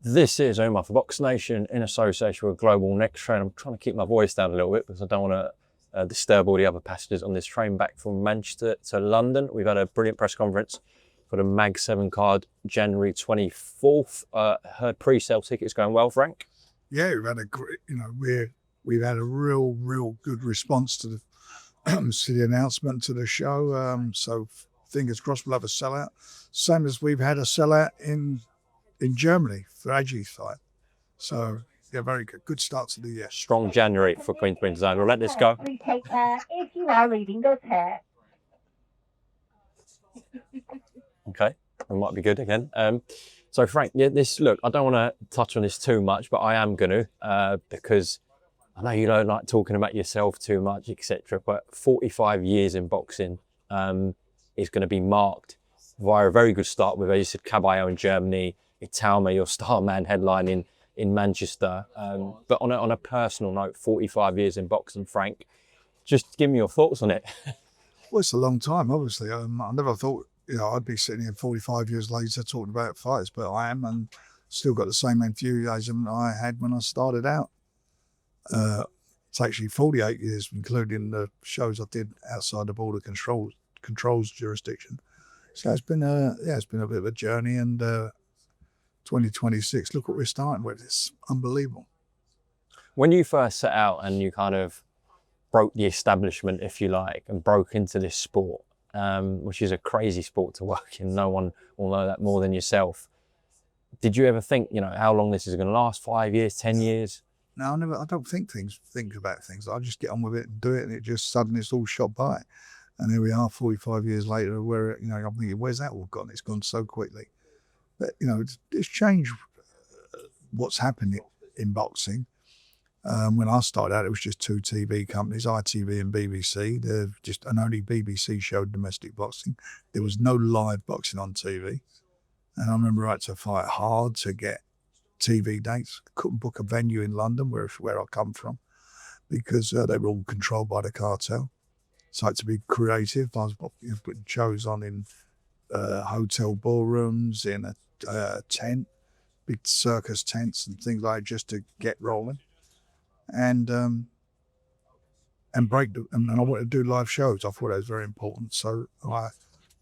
This is Umar for BoxNation in association with Global Next Train. I'm trying to keep my voice down a little bit because I don't want to disturb all the other passengers on this train back from Manchester to London. We've had a brilliant press conference for the Mag 7 card, January 24th. Heard pre-sale tickets going well, Frank? Yeah, we've had a great, we've had a real good response to the announcement to the show. So fingers crossed we'll have a sellout. Same as we've had a sellout in Germany for Aji's fight. So yeah, very good start to the year. Strong January for Queen Design. We'll let this go. Please take care if you are reading those hair. Okay, it might be good again. So Frank, yeah, look, I don't want to touch on this too much, but I am going to because I know you don't like talking about yourself too much, etc. But 45 years in boxing is going to be marked via a very good start with, as you said, Caballero in Germany, Itauma, your star man headline in Manchester. But on a personal note, 45 years in boxing, Frank, just give me your thoughts on it. Well, it's a long time, obviously. I never thought, I'd be sitting here 45 years later talking about fights, but I am, and still got the same enthusiasm I had when I started out. It's actually 48 years, including the shows I did outside the border controls jurisdiction. So it's been a bit of a journey, and 2026, look what we're starting with. It's unbelievable. When you first set out and you kind of broke the establishment, if you like, and broke into this sport, which is a crazy sport to work in, no one will know that more than yourself. Did you ever think, how long this is going to last? 5 years, 10 years? No, I don't think about things. I just get on with it and do it, and it just suddenly it's all shot by. And here we are 45 years later where, I'm thinking, where's that all gone? It's gone so quickly. But, it's changed what's happened in boxing. When I started out, it was just two TV companies, ITV and BBC. And only BBC showed domestic boxing. There was no live boxing on TV. And I remember I had to fight hard to get TV dates. Couldn't book a venue in London, where I come from, because they were all controlled by the cartel. So I had to be creative. I was putting shows on in hotel ballrooms, in a tent, big circus tents and things like that, just to get rolling. And I wanted to do live shows. I thought that was very important. So I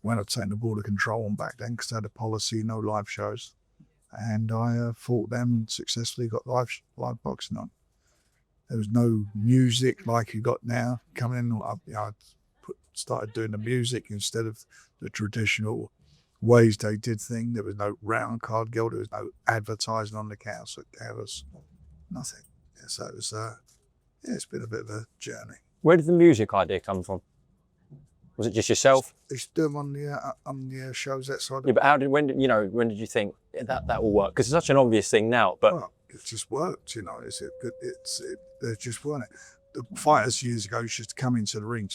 went up taking the border control on back then, because they had a policy, no live shows. And I fought them and successfully got live boxing on. There was no music like you got now coming in. I started doing the music instead of the traditional ways they did things. There was no round card guild. There was no advertising on the canvas. Nothing. Yeah, so it was. It's been a bit of a journey. Where did the music idea come from? Was it just yourself? It's done on the shows outside. Yeah, but when did you think that will work? Because it's such an obvious thing now, but well, it just worked. It just weren't it. The fighters years ago used to come into the ring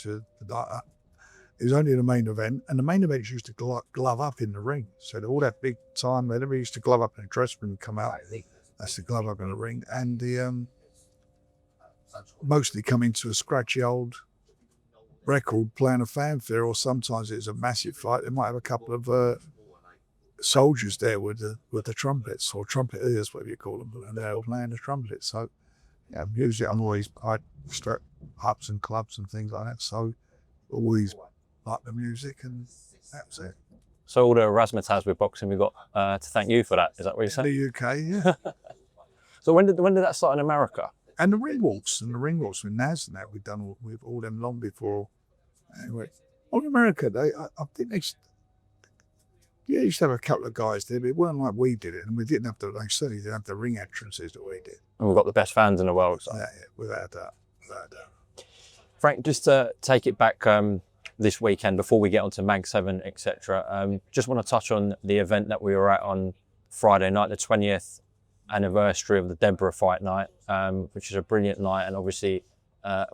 it was only the main event, and the main events used to glove up in the ring. So all that big time, they never used to glove up in the dressing room and come out. That's the glove up in the ring, and the mostly come into a scratchy old record playing a fanfare, or sometimes it's a massive fight. They might have a couple of soldiers there with the trumpets, or trumpeters, whatever you call them, and they're all playing the trumpets. So yeah, music, I struck pubs and clubs and things like that. So always liked the music, and that was it. So all the razzmatazz with boxing, we've got to thank you for that. Is that what you're saying? In the UK, yeah. So when did that start in America? And the ring walks with Naz and that, we've done with all them long before. Anyway, on America, I think they used to have a couple of guys there, but it weren't like we did it, and we didn't have they certainly didn't have the ring entrances that we did. And we've got the best fans in the world. So. Yeah, without that. Frank, just to take it back this weekend before we get on to Mag 7, etc. Just want to touch on the event that we were at on Friday night, the 20th anniversary of the DEBRA fight night, which is a brilliant night, and obviously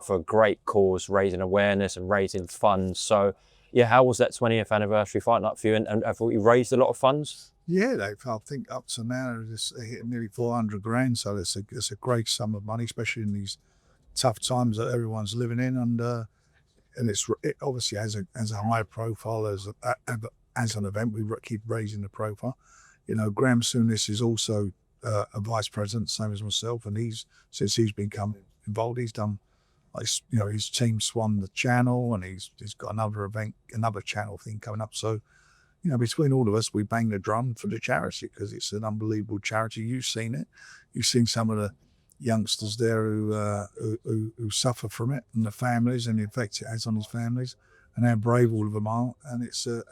for a great cause, raising awareness and raising funds. So yeah, how was that 20th anniversary fight night for you? And have you raised a lot of funds? Yeah, I think up to now they're hitting nearly 400 grand. So it's a great sum of money, especially in these tough times that everyone's living in. And it obviously has a high profile as an event. We keep raising the profile. Graham Souness is also a vice president, same as myself, and since he's become involved, he's done, like, you know, his team swung the channel, and he's got another event, another channel thing coming up. So, you know, between all of us, we bang the drum for the charity because it's an unbelievable charity. You've seen it. You've seen some of the youngsters there who suffer from it, and the families, and the effect it has on his families, and how brave all of them are. And it's a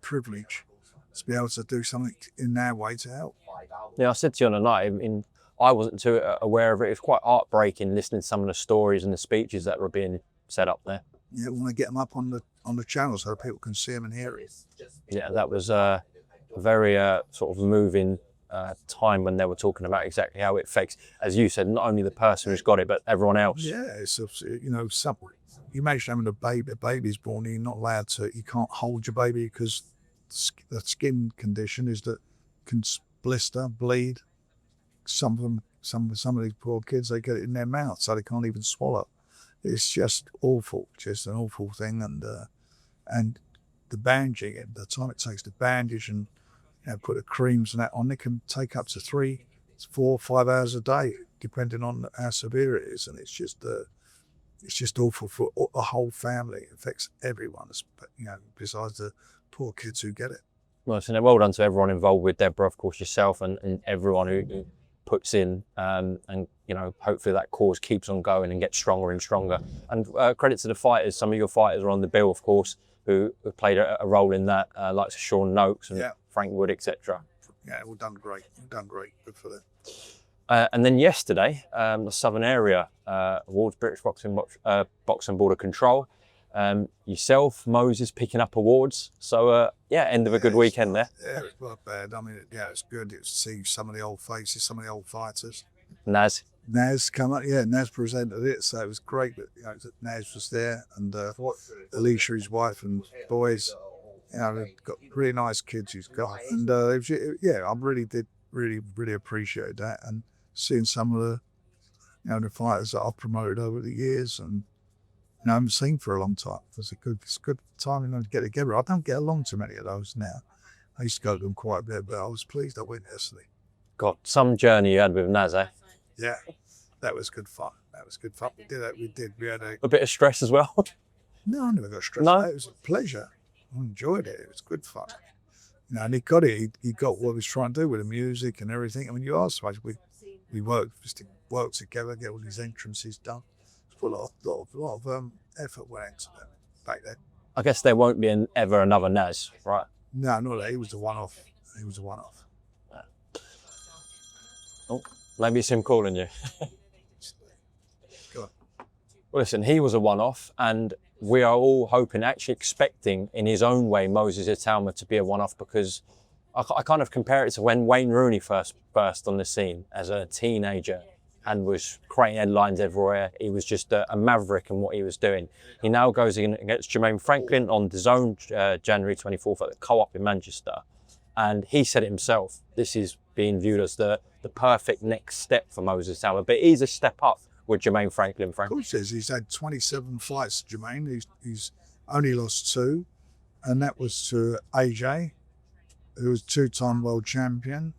privilege to be able to do something in their way to help. Yeah, I said to you on the night, I wasn't too aware of it. It was quite heartbreaking listening to some of the stories and the speeches that were being set up there. Yeah, we want to get them up on the channel so that people can see them and hear it. Yeah, that was a very sort of moving time when they were talking about exactly how it affects, as you said, not only the person who's got it, but everyone else. Yeah, it's, you know, you imagine having a baby's born, you're not allowed to, you can't hold your baby because the skin condition is that can blister, bleed. Some of these poor kids, they get it in their mouth, so they can't even swallow. It's just awful, just an awful thing. And the bandaging, the time it takes to bandage and, you know, put the creams and that on, it can take up to 3, 4, 5 hours a day, depending on how severe it is. And it's just awful for the whole family. It affects everyone, you know, besides the poor kids who get it. Well, so well done to everyone involved with DEBRA, of course, yourself and everyone who puts in, and, you know, hopefully that cause keeps on going and gets stronger and stronger. And credit to the fighters. Some of your fighters are on the bill, of course, who played a role in that, like Mason-Noakes and Frank Wood, etc. Yeah, all done great. Done great. Good for them. And then yesterday, the Southern Area Awards, British Boxing Board of Control. Yourself, Moses, picking up awards. So, end of a good weekend there. Yeah, it was not bad. I mean, it's good to see some of the old faces, some of the old fighters. Naz come up, Naz presented it, so it was great that, you know, that Naz was there, and Alicia, his wife, and boys. You know, they've got really nice kids he's got, and I really did really appreciate that, and seeing some of the, you know, the fighters that I've promoted over the years, and, you know, I haven't seen for a long time. It's a good time, you know, to get together. I don't get along to many of those now. I used to go to them quite a bit, but I was pleased I went yesterday. God, some journey you had with Naz, eh? Yeah, that was good fun. We had a bit of stress as well. No, I never got stressed. No? It was a pleasure. I enjoyed it. It was good fun. You know, and he got it. He got what he was trying to do with the music and everything. I mean, you asked us, we worked together, get all these entrances done. A lot of effort went into that back then. I guess there won't be ever another Naz, right? No, not that. He was the one-off. Oh, maybe it's him calling you. Go on. Well, listen, he was a one-off, and we are all hoping, actually expecting in his own way, Moses Itauma to be a one-off, because I kind of compare it to when Wayne Rooney first burst on the scene as a teenager and was creating headlines everywhere. He was just a maverick in what he was doing. He now goes in against Jermaine Franklin on DAZN January 24th at the Co-op in Manchester. And he said it himself, this is being viewed as the perfect next step for Moses Itauma. But he's a step up with Jermaine Franklin. Of course he is. He's had 27 fights, Jermaine. He's only lost 2. And that was to AJ, who was 2-time world champion,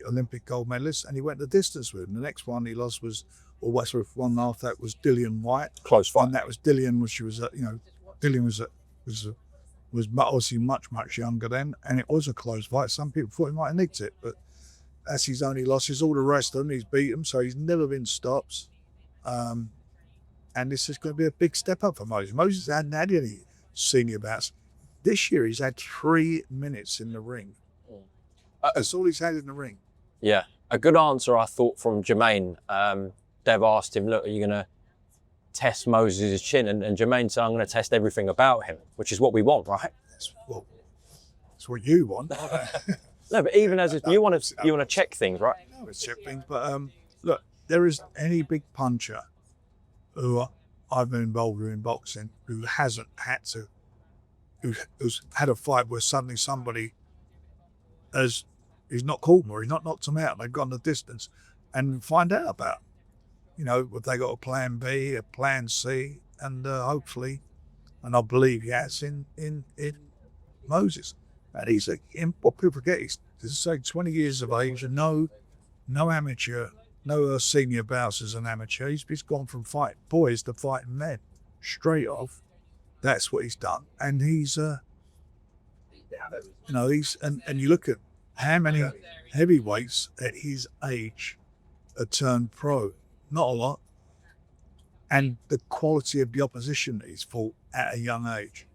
Olympic gold medalist, and he went the distance with him. The next one he lost was, or one after that was Dillian White. Close fight. And that was Dillian, Dillian was obviously much younger then, and it was a close fight. Some people thought he might have nicked it, but that's his only losses. All the rest of them, he's beat them, so he's never been stopped. And this is going to be a big step up for Moses. Moses hadn't had any senior bouts. This year he's had 3 minutes in the ring. That's all he's had in the ring. Yeah, a good answer, I thought, from Jermaine. Dev asked him, look, are you going to test Moses' chin? And Jermaine said, I'm going to test everything about him, which is what we want, right? That's what you want. No, but even as you want to check things, right? No, it's check things. But look, there is any big puncher who I've been involved with in boxing who hasn't had to, who's had a fight where suddenly somebody he's not called more, he's not knocked them out, they've gone the distance, and find out about them. You know, if they got a plan B, a plan C, and hopefully, and I believe he has in Moses. And what people forget, he's say 20 years of age and no amateur, no senior bouts as an amateur. He's gone from fighting boys to fighting men straight off. That's what he's done. And he's, and you look at how many heavyweights at his age are turned pro. Not a lot. And the quality of the opposition that he's fought at a young age.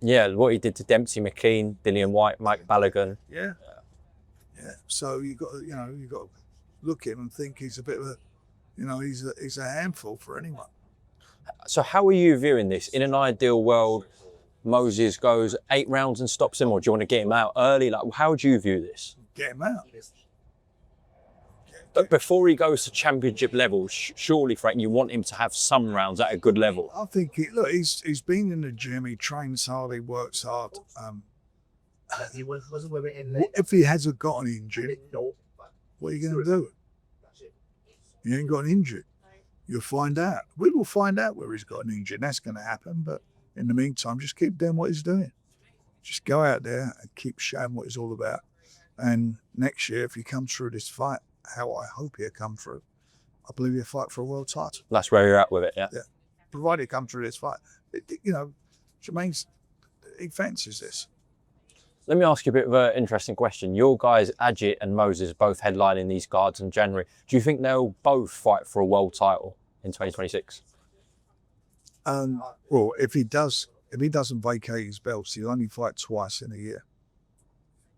Yeah, what he did to Dempsey McKean, Dillian White, Mike Balogun. Yeah. So you got to look at him and think he's a bit of a, he's a handful for anyone. So how are you viewing this? In an ideal world, Moses goes 8 rounds and stops him, or do you want to get him out early? Like, how do you view this? Get him out. But before he goes to championship level, surely, Frank, you want him to have some rounds at a good level. I think he's been in the gym. He trains hard. He works hard. If he hasn't got an injury, what are you going to do? He ain't got an injury. You'll find out. We will find out where he's got an injury. That's going to happen. But in the meantime, just keep doing what he's doing. Just go out there and keep showing what he's all about. And next year, if he comes through this fight, how I hope he'll come through, I believe he'll fight for a world title. That's where you're at with it, yeah? Yeah. Provided he comes through this fight. Jermaine's, he fancies this. Let me ask you a bit of an interesting question. Your guys, Ajit and Moses, both headlining these cards in January. Do you think they'll both fight for a world title in 2026? Well, if he doesn't vacate his belts, he'll only fight twice in a year.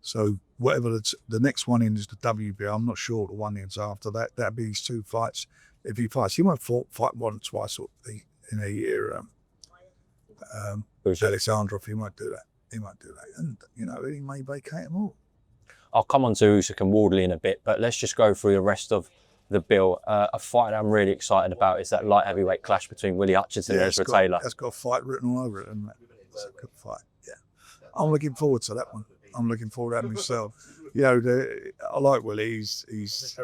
So whatever the next one in is the WBO, I'm not sure what the one is after that. That'd be his 2 fights. If he fights, he won't fight more than twice in a year. Oleksandr, he won't do that. He won't do that. And, he may vacate them all. I'll come on to Usyk and Wardley in a bit, but let's just go through the rest of the bill. A fight that I'm really excited about is that light heavyweight clash between Willie Hutchinson and Ezra Taylor. That's got a fight written all over it, isn't it? It's a good fight, yeah. I'm looking forward to that one. I'm looking forward to that myself. I like Willie. He's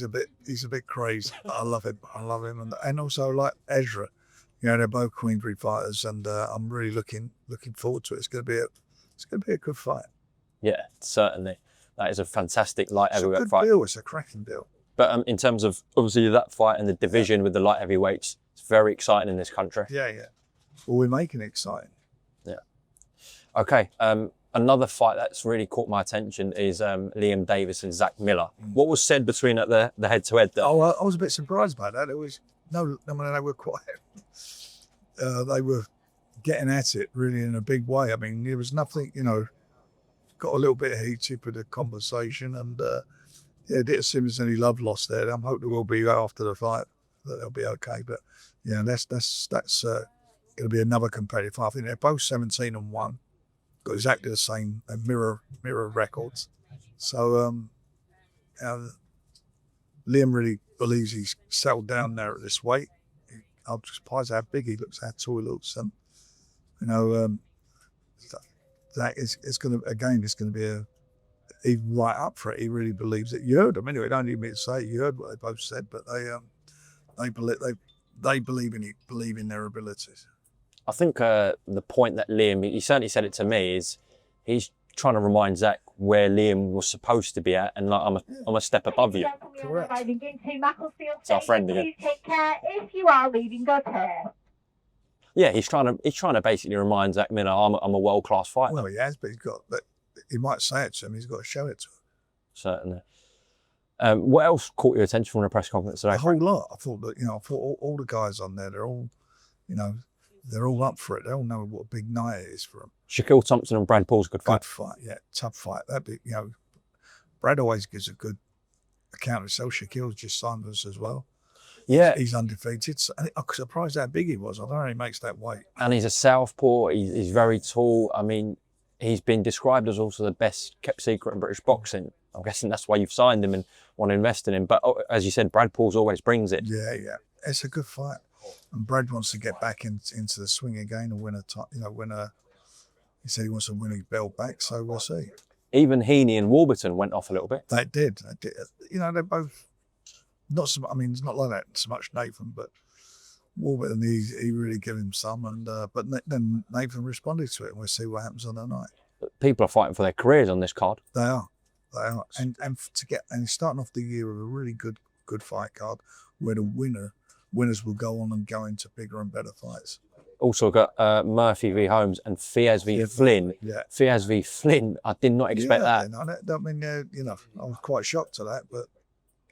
a bit crazy. I love him, and also I like Ezra. They're both Queensbury fighters, and I'm really looking forward to it. It's going to be a good fight. Yeah, certainly. That is a fantastic light heavyweight fight. It's a cracking deal. But in terms of obviously that fight and the division with the light heavyweights, it's very exciting in this country. Yeah. Well, we're making it exciting. Yeah. Okay. Another fight that's really caught my attention is Liam Davis and Zach Miller. What was said between the head-to-head there? Oh, I was a bit surprised by that. It was they were quiet. They were getting at it really in a big way. I mean, there was nothing, got a little bit heated with the conversation, and it didn't seem there's any love lost there. I'm hoping there will be after the fight, that they'll be okay. But that's going to be another competitive fight. I think they're both 17-1. Got exactly the same mirror records. So Liam really believes he's settled down there at this weight. I'm surprised how big he looks, how tall he looks, and that is it's going to be he's right up for it. He really believes it. You heard him anyway. Don't need me to say it. You heard what they both said, but they believe in their abilities. I think the point that Liam, he certainly said it to me, is he's trying to remind Zach where Liam was supposed to be at, and like I'm a step above you. Correct. It's our friend again. Please take care if you are leaving the turf. Yeah, he's trying to basically remind Zach Miller, I'm a world-class fighter. Well, he has, but he might say it to him. He's got to show it to him. Certainly. What else caught your attention from the press conference today? A whole lot. I thought that all the guys on there, they're all up for it. They all know what a big night it is for them. Shaquille Thompson and Brad Paul's a good fight. Good fight, yeah, tough fight. That'd be, Brad always gives a good account of himself. Shaquille's just signed us as well. Yeah, he's undefeated. I'm surprised how big he was. I don't know he makes that weight. And he's a southpaw. He's very tall. I mean, he's been described as also the best kept secret in British boxing. I'm guessing that's why you've signed him and want to invest in him. But as you said, Brad Paul's always brings it. Yeah. It's a good fight. And Brad wants to get back into the swing again and win he said he wants to win his belt back, so we'll see. Even Heaney and Warburton went off a little bit. They did. They're both not so. I mean, it's not like that so much Nathan, but Warburton he really gave him some, and but then Nathan responded to it, and we'll see what happens on the night. People are fighting for their careers on this card. They are. They are. And he's starting off the year with a really good fight card, where the winners will go on and go into bigger and better fights. Also got Murphy v Holmes and Fiaz v Flynn. Yeah. Fiaz v Flynn, I did not expect that. I mean, you know, I was quite shocked to that, but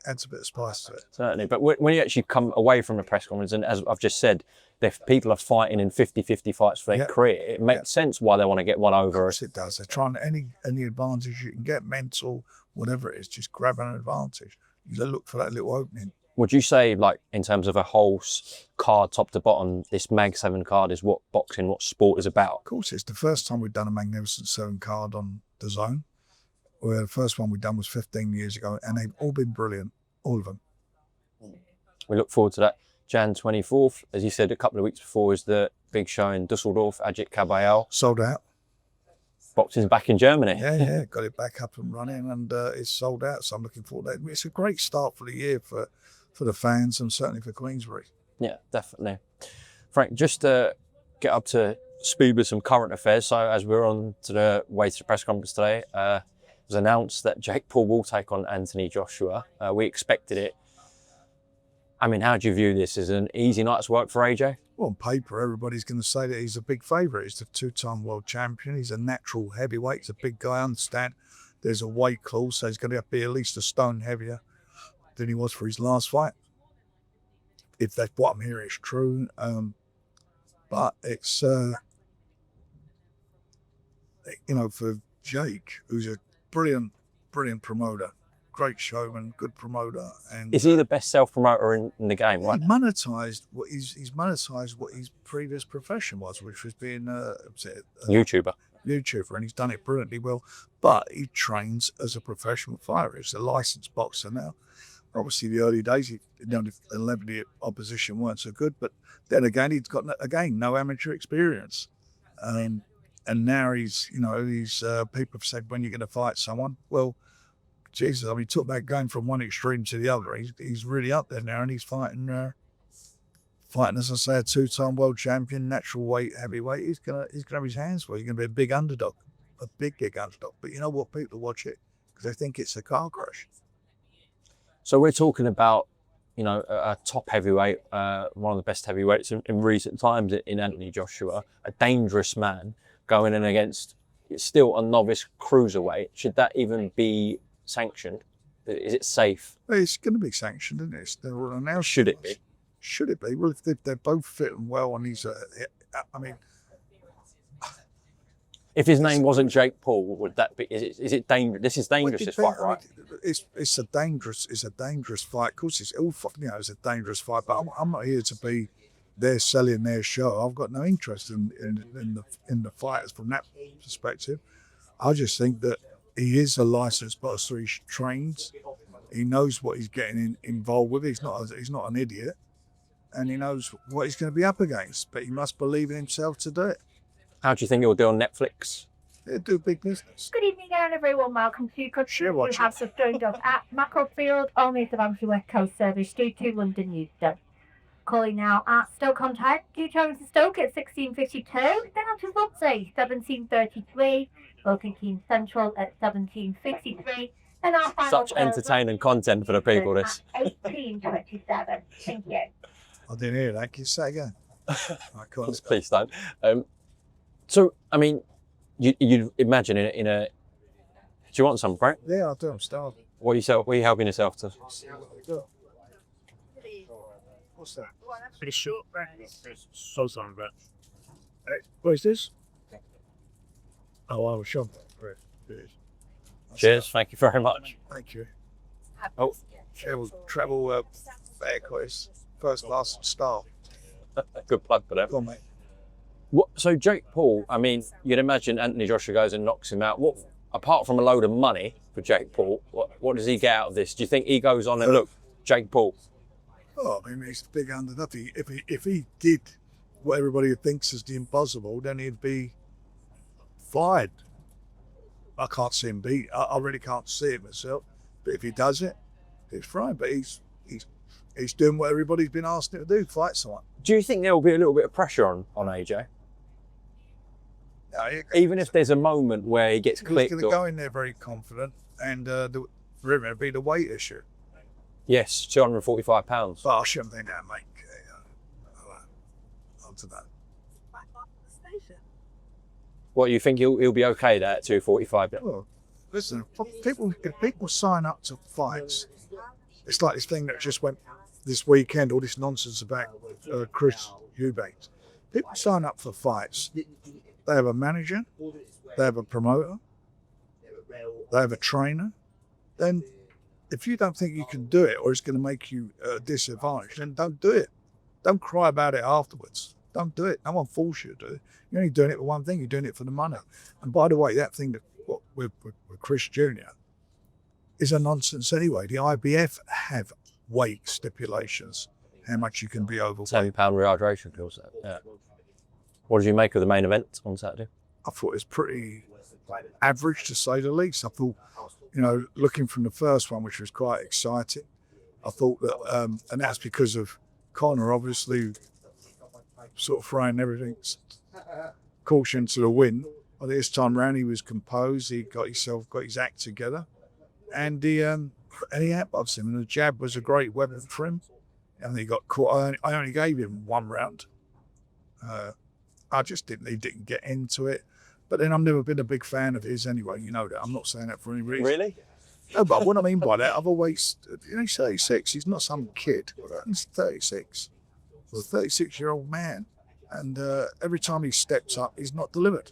adds a bit of spice to it. Certainly. But when you actually come away from the press conference, and as I've just said, if people are fighting in 50-50 fights for their career, it makes sense why they want to get one over. Of course it does. They're trying any advantage you can get, mental, whatever it is, just grab an advantage. You look for that little opening. Would you say, like, in terms of a whole card, top to bottom, this Mag 7 card is what boxing, what sport is about? Of course, it's the first time we've done a Magnificent 7 card on the Zone. Where the first one we've done was 15 years ago, and they've all been brilliant, all of them. We look forward to that. Jan 24th, as you said, a couple of weeks before, is the big show in Dusseldorf, Ajit Kabayel. Sold out. Boxing's back in Germany. Yeah, got it back up and running, and it's sold out, so I'm looking forward to it. It's a great start for the year for the fans, and certainly for Queensbury. Yeah, definitely. Frank, just to get up to speed with some current affairs, so as we're on to the way to the press conference today, it was announced that Jake Paul will take on Anthony Joshua. We expected it. I mean, how do you view this? Is it an easy night's work for AJ? Well, on paper, everybody's going to say that he's a big favourite. He's the 2-time world champion. He's a natural heavyweight. He's a big guy. I understand there's a weight clause, so he's going to have to be at least a stone heavier than he was for his last fight. If that's what I'm hearing is true. But it's, you know, for Jake, who's a brilliant promoter, great showman, good promoter. And is he the best self-promoter in the game? Right? He's monetized what his previous profession was, which was being a YouTuber, and he's done it brilliantly well. But he trains as a professional fighter. He's a licensed boxer now. Obviously, the early days, the celebrity opposition weren't so good, but then again, he's got no amateur experience, and now he's people have said, when you're going to fight someone, well, Jesus, I mean, talk about going from one extreme to the other. He's really up there now, and he's fighting, as I say, a 2-time world champion, natural weight, heavyweight. He's gonna have his hands full. He's gonna be a big underdog, a big underdog. But you know what? People watch it because they think it's a car crash. So we're talking about, you know, a top heavyweight, one of the best heavyweights in recent times in Anthony Joshua, a dangerous man going in against still a novice cruiserweight. Should that even be sanctioned? Is it safe? It's going to be sanctioned, isn't it? They're all announced. Should it be? Should it be? Well, if they're both fitting well, and he's, I mean, if his name wasn't Jake Paul, would that be? Is it dangerous? This is dangerous. This fight, right? It's a dangerous fight. Of course, it's all, you know, it's a dangerous fight. But I'm not here to be there selling their show. I've got no interest in the fighters from that perspective. I just think that he is a licensed boxer. He trains. He knows what he's getting involved with. He's not an idiot, and he knows what he's going to be up against. But he must believe in himself to do it. How do you think he'll do on Netflix? He'll do big business. Good evening, everyone. Welcome to Country. Sure, We have just joined us at Macclesfield, only the Banbury West Coast Service, 2 London Euston. Calling now at Stoke-on-Tyne, Newtown to Stoke at 16:52, then on to Rugby, 17:33, Milton Keynes Central at 17:53, and our final Such entertaining content for the people, this. at 18:27. Thank you. I didn't hear that. Can you say again? I can't. Please don't. So, I mean, you imagine in a. Do you want some, Frank? Yeah, I do. I'm starving. What are you helping yourself to? What's that? Pretty short, right? So sorry, but What is this? Oh, I was sure. Cheers. Thank you very much. Thank you. Oh, Travel fare course, first class staff. good plug for them. Go on, mate. So Jake Paul, I mean, you'd imagine Anthony Joshua goes and knocks him out. What, apart from a load of money for Jake Paul, what does he get out of this? Do you think he goes on and look, Jake Paul? Oh, I mean, he's a big underdog. If he did what everybody thinks is the impossible, then he'd be fired. I can't see him beat. I really can't see it myself. But if he does it, it's fine. But he's doing what everybody's been asking him to do, fight someone. Do you think there will be a little bit of pressure on AJ? Even if there's a moment where he gets He's clicked. going to go in there very confident, and for him, it'd be the weight issue. Yes, £245. But I shouldn't think that, mate. On to that. What, you think he'll be okay there at 245? Well, listen, if people sign up to fights, it's like this thing that just went this weekend, all this nonsense about Chris Eubank. People sign up for fights. They have a manager, they have a promoter, they have a trainer. Then if you don't think you can do it or it's going to make you disadvantaged, then don't do it. Don't cry about it afterwards. Don't do it. No one forces you to do it. You're only doing it for one thing. You're doing it for the money. And by the way, that thing that with Chris Jr. is a nonsense anyway. The IBF have weight stipulations, how much you can be overweight. £7 rehydration pills. Yeah. What did you make of the main event on Saturday? I thought it was pretty average, to say the least. I thought, looking from the first one, which was quite exciting, I thought that, and that's because of Conor, obviously, sort of throwing everything, caution to the wind. But this time round, he was composed. He got his act together, and he outboxed him. And the jab was a great weapon for him. And he got caught. I only gave him one round. He didn't get into it. But then I've never been a big fan of his anyway. You know that. I'm not saying that for any reason. Really? No, but what I mean by that, I've always, he's 36. He's not some kid. He's 36. He's a 36-year-old man. And every time he steps up, he's not delivered.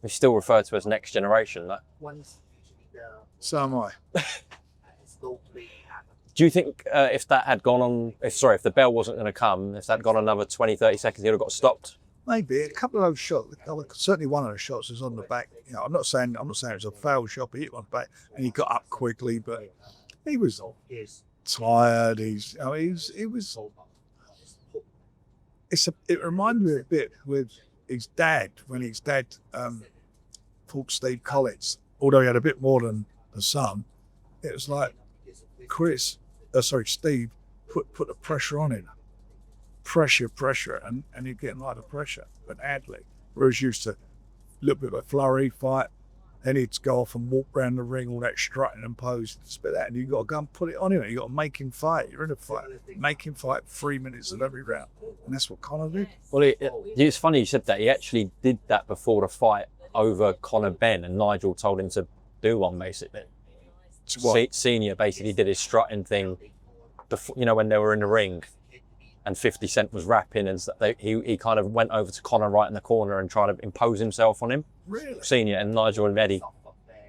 He's still referred to as next generation, though. So am I. Do you think if that had gone on, if the bell wasn't going to come, if that had gone another 20, 30 seconds, he would have got stopped? Maybe a couple of those shots. Certainly, one of the shots was on the back. I'm not saying it was a foul shot, but he hit on the back and he got up quickly. But he was tired. He was. It reminded me a bit with his dad when his dad fought Steve Collins. Although he had a bit more than the son, it was like Steve put the pressure on him. Pressure, and you're getting a lot of pressure. But Adley, whereas used to a little bit of a flurry fight, then he'd go off and walk around the ring, all that strutting and pose, and you've got to go and put it on him. You've got to make him fight. You're in a fight. Make him fight 3 minutes of every round. And that's what Conor did. Well, it's funny you said that. He actually did that before the fight over Conor Benn, and Nigel told him to do one, basically. Senior basically did his strutting thing before, when they were in the ring. And 50 Cent was rapping, and he kind of went over to Conor right in the corner and tried to impose himself on him. Really? Senior and Nigel and Eddie.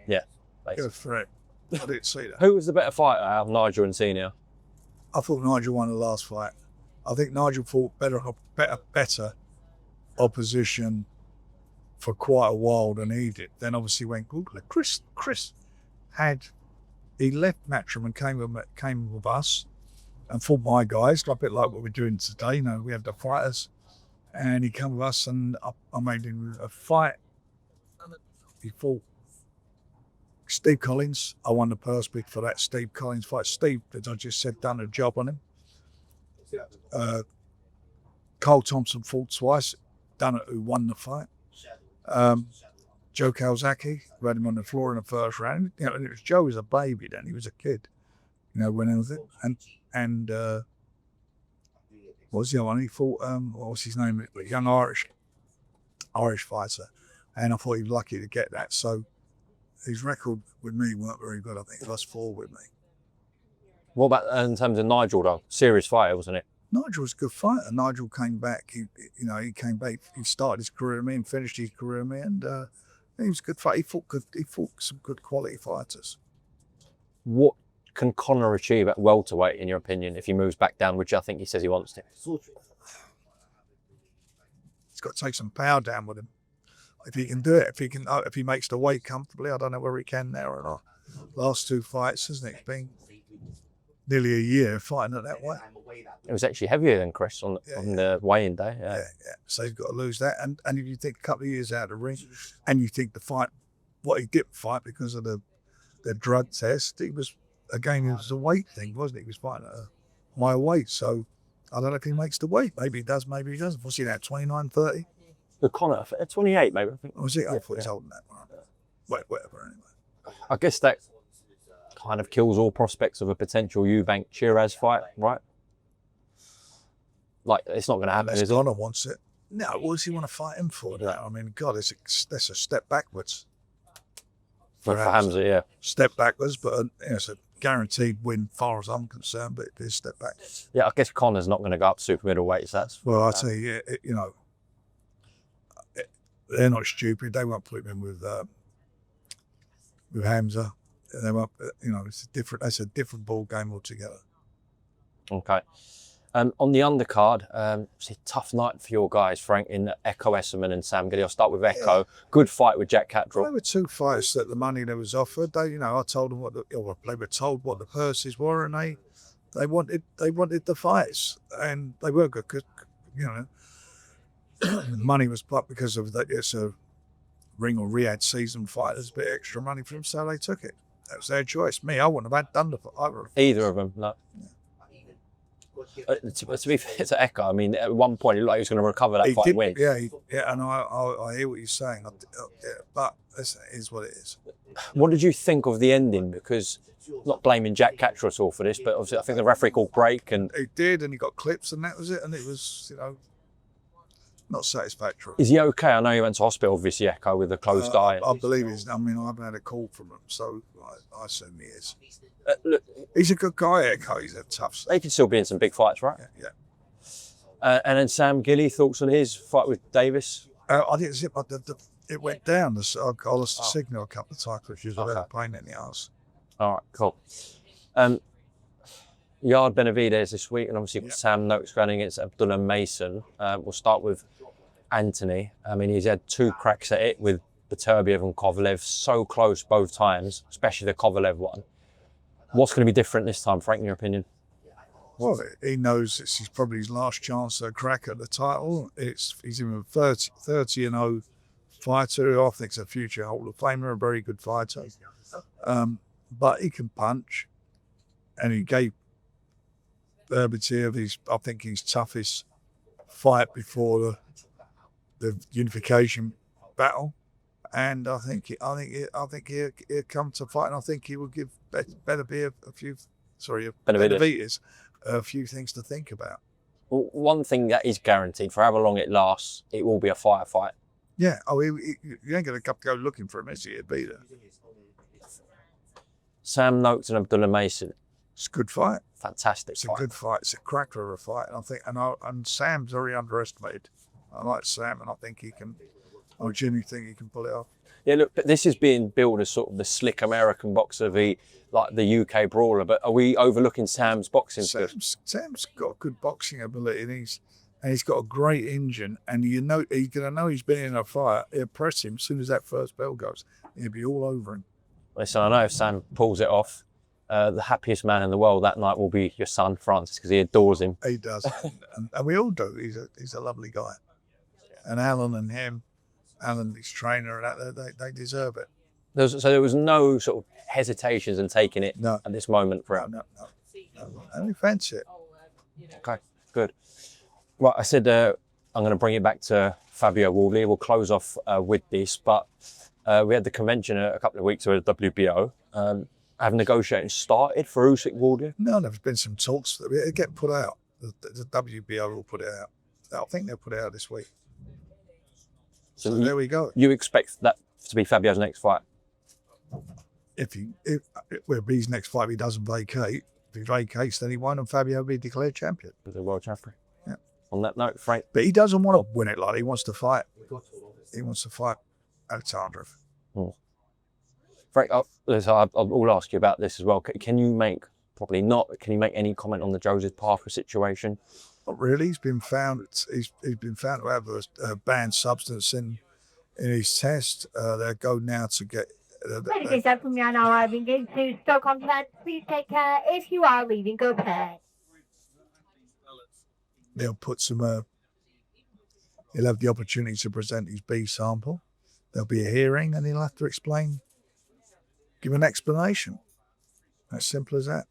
Yeah. Basically. Good for it. I didn't see that. Who was the better fighter out of Nigel and Senior? I thought Nigel won the last fight. I think Nigel fought better opposition for quite a while than he did. Then obviously went good. Chris he left Matchroom and came with us. And for my guys, a bit like what we're doing today, we have the fighters, and he came with us, and I made him a fight. He fought Steve Collins. I won the purse bid for that Steve Collins fight. Steve, as I just said, done a job on him. Cole Thompson fought twice, who won the fight. Joe Calzaghe, who had him on the floor in the first round. And it was Joe was a baby then; he was a kid. When I was it, and what was the other one? He fought what was his name? A young Irish fighter, and I thought he was lucky to get that. So his record with me weren't very good. I think he lost 4 with me. What about in terms of Nigel though? Serious fighter, wasn't it? Nigel was a good fighter. Nigel came back. He came back. He started his career with me and finished his career with me, and he was a good fighter. He fought some good quality fighters. What can Conor achieve at welterweight, in your opinion, if he moves back down, which I think he says he wants to? He's got to take some power down with him. If he can do it, if he makes the weight comfortably, I don't know whether he can now or not. Last 2 fights, hasn't it? It's been nearly a year fighting it that way. It was actually heavier than Chris on the weigh-in day. Yeah. So he's got to lose that. And if you think a couple of years out of the ring, and you think the fight, what he didn't fight because of the drug test, it was a weight thing, wasn't it? He was fighting at a higher weight. So I don't know if he makes the weight. Maybe he does, maybe he doesn't. What's he now, 29, 30? The Connor, 28 maybe, I think. Oh, was it? I thought he's holding that one. Whatever, anyway. I guess that kind of kills all prospects of a potential Eubank Shiraz fight, right? Like, it's not going to happen, Unless is it? Connor wants it. No, what does he want to fight him for? That? I mean, God, that's a step backwards. For Hamza, yeah. Step backwards, but it's a guaranteed win, far as I'm concerned. But it is a step back. Yeah, I guess Connor's not going to go up super middleweight. So that's Well, I tell you, they're not stupid. They won't put him in with Hamza. They won't. That's a different ball game altogether. okay. On the undercard, it's a tough night for your guys, Frank, in Echo Essuman and Sam Gilley. I'll start with Echo. Yeah. Good fight with Jack Cattrall. Well, there were two fights that the money that was offered. They, I told them they were told what the purses were, and they wanted the fights, and they were good because the money was put because of that. It's a Ring or Riyadh season fight. There's a bit extra money for them, so they took it. That was their choice. Me, I wouldn't have done either of them. No. Yeah. To be fair to Echo, I mean, at one point, it looked like he was going to recover that fight and win. Yeah, and I hear what you're saying, but this is what it is. What did you think of the ending? Because, not blaming Jack Cattrall at all for this, but obviously I think the referee called break. And he did, and he got clips, and that was it, and it was, not satisfactory. Is he okay? I know he went to hospital, obviously, Echo, with a closed eye. I believe he's, I haven't had a call from him, so I assume he is. Look, he's a good guy, Echo. He's a tough. They can still be in some big fights, right? Yeah. And then Sam Gilley, thoughts on his fight with Davis? I didn't see it, it went down. I lost the signal a couple of times, which was a pain in the arse. All right, cool. Yarde Benavidez this week, and obviously Sam Noakes going against Abdullah Mason. We'll start with Anthony. I mean, he's had 2 cracks at it with Beterbiev and Kovalev, so close both times, especially the Kovalev one. What's going to be different this time, Frank, in your opinion? Well, he knows this is probably his last chance at a crack at the title. He's in a 30-0 fighter who I think is a future Hall of Famer, a very good fighter. But he can punch, and he gave Beterbiev I think his toughest fight before the unification battle, and I think he'll come to fight, and I think he will give Benavidez a few things to think about. Well, one thing that is guaranteed, for however long it lasts, it will be a fight. Yeah. Oh, you ain't going to go looking for him, is he? He'll be there. Sam Noakes and Abdullah Mason. It's a good fight. Fantastic fight. It's a good fight. It's a cracker of a fight. And I think, and Sam's very underestimated. I like Sam, and I genuinely think he can pull it off. Yeah, look, but this is being billed as sort of the slick American boxer, the UK brawler. But are we overlooking Sam's boxing skills? Sam's got good boxing ability, and he's got a great engine. And he's going to know he's been in a fight. He'll press him as soon as that first bell goes. He'll be all over him. Listen, I know if Sam pulls it off, the happiest man in the world that night will be your son, Francis, because he adores him. He does, and we all do. He's a lovely guy. And Alan and him, Alan, his trainer, they deserve it. So there was no sort of hesitations in taking it at this moment for him? No. And he fancy it. Okay, good. Right, I said I'm going to bring it back to Fabio Wardley. We'll close off with this, but we had the convention a couple of weeks ago at WBO. Have negotiations started for Usyk-Wardley? No, there's been some talks. It'll get put out. The WBO will put it out. I think they'll put it out this week. So there we go. You expect that to be Fabio's next fight? If his next fight, he doesn't vacate. If he vacates, then he won't, and Fabio will be declared champion. The world champion. Yeah. On that note, Frank. But he doesn't want to win it like that. He wants to fight. He wants to fight Oleksandr. Frank, I'll ask you about this as well. Can you make any comment on the Joseph Parker situation? Not really. He's been found. He's been found to have a banned substance in his test. They'll go now to get. Ladies and gentlemen, we are now arriving into Stoke-on-Trent. Please take care. If you are leaving, go ahead. They'll put some. He'll have the opportunity to present his B sample. There'll be a hearing, and he'll have to give an explanation. As simple as that.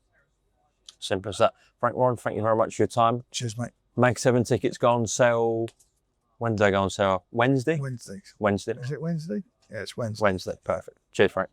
Simple as that. Frank Warren, thank you very much for your time. Cheers, mate. Mag 7 tickets go on sale When do they go on sale? Wednesday? Wednesdays. Wednesday. Is it Wednesday? Yeah, it's Wednesday. Wednesday. Perfect. Cheers, Frank.